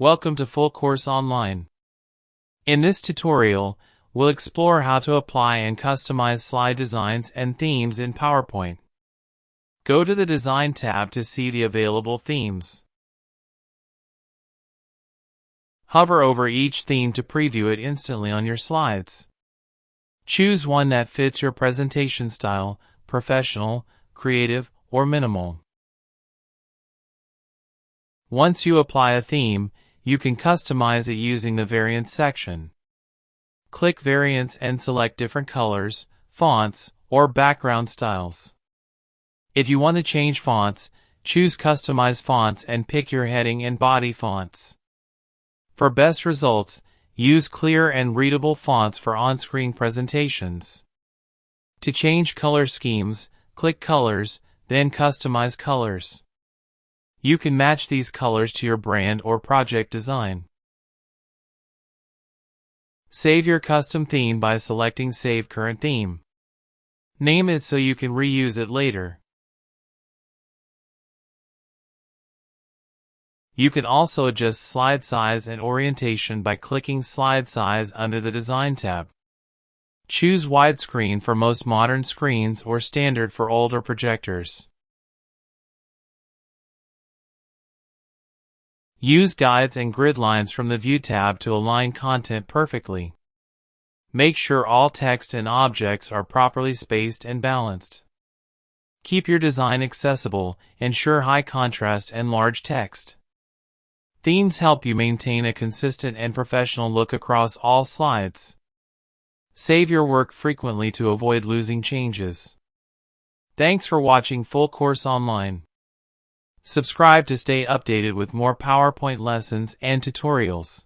Welcome to Full Course Online. In this tutorial, we'll explore how to apply and customize slide designs and themes in PowerPoint. Go to the Design tab to see the available themes. Hover over each theme to preview it instantly on your slides. Choose one that fits your presentation style: professional, creative, or minimal. Once you apply a theme, you can customize it using the Variants section. Click Variants and select different colors, fonts, or background styles. If you want to change fonts, choose Customize Fonts and pick your heading and body fonts. For best results, use clear and readable fonts for on-screen presentations. To change color schemes, click Colors, then Customize Colors. You can match these colors to your brand or project design. Save your custom theme by selecting Save Current Theme. Name it so you can reuse it later. You can also adjust slide size and orientation by clicking Slide Size under the Design tab. Choose Widescreen for most modern screens or Standard for older projectors. Use guides and grid lines from the View tab to align content perfectly. Make sure all text and objects are properly spaced and balanced. Keep your design accessible, ensure high contrast and large text. Themes help you maintain a consistent and professional look across all slides. Save your work frequently to avoid losing changes. Thanks for watching Full Course Online. Subscribe to stay updated with more PowerPoint lessons and tutorials.